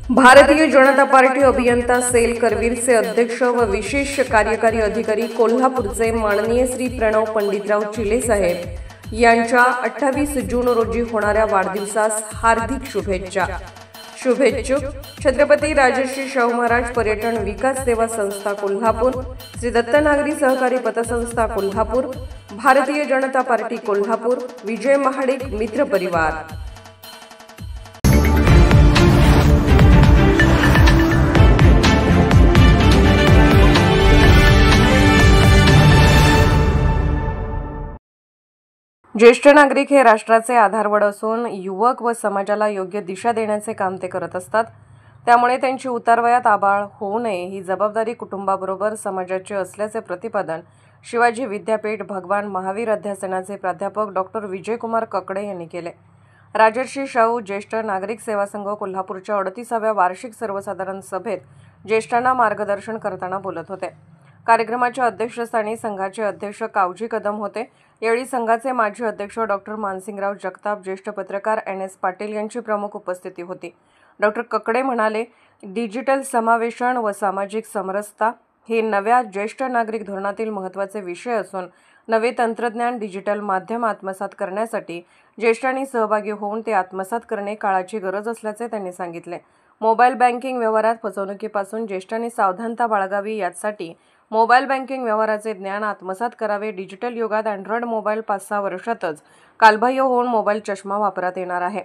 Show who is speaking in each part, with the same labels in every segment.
Speaker 1: Bharatiya Janata party अभियंता sale करवीरचे अध्यक्ष व विशेष कार्यकारी अधिकारी कोल्हापूरचे माननीय श्री प्रणव पंडितराव चिले साहेब यांच्या 28 जून रोजी होणाऱ्या वाढदिवसास हार्दिक शुभेच्छा। शुभेच्छुक छत्रपती राजर्षी शाहू महाराज पर्यटन विकास सेवा संस्था कोल्हापूर, श्री दत्त नागरी सहकारी पतसंस्था कोल्हापूर, भारतीय जनता पार्टी कोल्हापूर, विजय महाडिक मित्र परिवार। ज्येष्ठ नागरिक हे राष्ट्राचे आधारवड असून युवक व समाजाला योग्य दिशा देण्याचे काम ते करत असतात। त्यामुळे त्यांची उतारवयात आबाळ होऊ नये ही जबाबदारी कुटुंबाबरोबर समाजाची असल्याचे प्रतिपादन शिवाजी विद्यापीठ भगवान महावीर अध्यासनाचे प्राध्यापक डॉक्टर विजयकुमार ककडे यांनी केले। राजर्षी शाहू ज्येष्ठ नागरिक सेवा संघ कोल्हापूरच्या 38व्या वार्षिक सर्वसाधारण सभेत ज्येष्ठांना मार्गदर्शन करताना बोलत होते। कार्यक्रमाच्या अध्यक्षस्थानी संघाचे अध्यक्ष कावजी कदम होते। यावेळी संघाचे माजी अध्यक्ष डॉक्टर मानसिंगराव जगताप, ज्येष्ठ पत्रकार NS पाटील यांची प्रमुख उपस्थिती होती। डॉक्टर ककडे म्हणाले, डिजिटल समावेशन व सामाजिक समरसता हे नव्या ज्येष्ठ नागरिक धोरणातील महत्त्वाचे विषय असून नवे तंत्रज्ञान डिजिटल माध्यम आत्मसात करण्यासाठी ज्येष्ठांनी सहभागी होऊन ते आत्मसात करणे काळाची गरज असल्याचे त्यांनी सांगितले। मोबाईल बँकिंग व्यवहारात फसवणुकीपासून ज्येष्ठांनी सावधानता बाळगावी, यासाठी मोबाईल बँकिंग व्यवहाराचे ज्ञान आत्मसात करावे। डिजिटल युगात अँड्रॉइड मोबाईल 5-6 वर्षातच कालबाह्य होऊन मोबाईल चष्मा वापरात येणार आहे।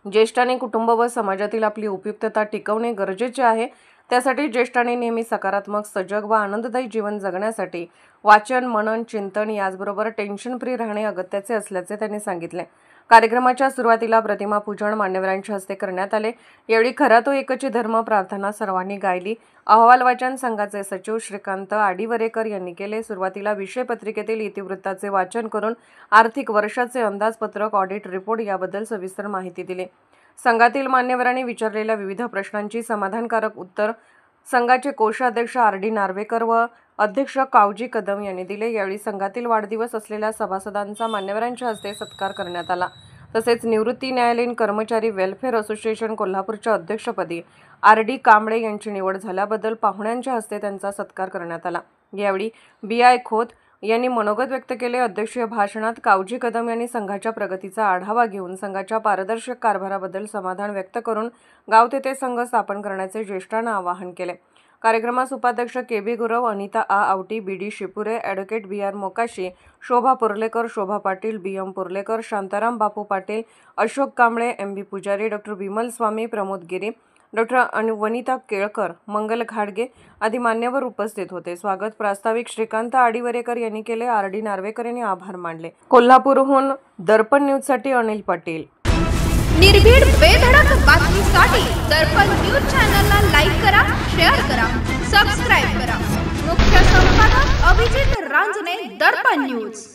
Speaker 1: ज्येष्ठांनी कुटुंब व समाजातील आपली उपयुक्तता टिकवणे गरजेचे आहे। त्यासाठी ज्येष्ठांनी नेहमी सकारात्मक, सजग व आनंददायी जीवन जगण्यासाठी वाचन, मनन, चिंतन याचबरोबर टेन्शन फ्री राहणे अगत्याचे असल्याचे त्यांनी सांगितले। कार्यक्रमाच्या सुरुवातीला प्रतिमा पूजन मान्यवरांच्या हस्ते करण्यात आले। यावेळी खरा तो एकची धर्म प्रार्थना सर्वांनी गायली। अहवाल वाचन संघाचे सचिव श्रीकांत आडीवरेकर यांनी केले। सुरुवातीला विषय पत्रिकेतील इतिवृत्ताचे वाचन करून आर्थिक वर्षाचे अंदाजपत्रक, ऑडिट रिपोर्ट याबद्दल सविस्तर माहिती दिली। संघातील मान्यवरांनी विचारलेल्या विविध प्रश्नांची समाधानकारक उत्तर संघाचे कोषाध्यक्ष RD नार्वेकर व अध्यक्ष कावजी कदम यांनी दिले। यावेळी संघातील वाढदिवस असलेल्या सभासदांचा मान्यवरांच्या हस्ते सत्कार करण्यात आला। तसेच निवृत्ती न्यायालयीन कर्मचारी वेलफेअर असोसिएशन कोल्हापूरच्या अध्यक्षपदी RD कांबळे यांची निवड झाल्याबद्दल पाहुण्यांच्या हस्ते त्यांचा सत्कार करण्यात आला। यावेळी BI खोत यांनी मनोगत व्यक्त केले। अध्यक्षीय भाषणात कावजी कदम यांनी संघाच्या प्रगतीचा आढावा घेऊन संघाच्या पारदर्शक कारभाराबद्दल समाधान व्यक्त करून गाव तेथे संघ स्थापन करण्याचे ज्येष्ठांना आवाहन केले। कार्यक्रमास उपाध्यक्ष KB Gurav, Anita Awati, BD Shipure, advocate BR Mokashi, Shobha Purlekar, Shobha Patil, BM Purlekar, Shantaram Bapu Patil, Ashok Kamble, MB Pujari, doctor Vimal Swami, Pramod Giri, doctor Vanita Kelkar, Mangal घाडगे आदी मान्यवर उपस्थित होते। स्वागत प्रास्ताविक श्रीकांत आडीवरेकर यांनी केले। RD नार्वेकर यांनी आभार मानले। कोल्हापूरहून दर्पण न्यूजसाठी अनिल पाटील।
Speaker 2: निर्भीड बेधडक बातमीसाठी दर्पण न्यूज चॅनलला लाईक करा, शेअर करा, सबस्क्राइब करा। मुख्य संपादक अभिजित रांजणे, दर्पण न्यूज।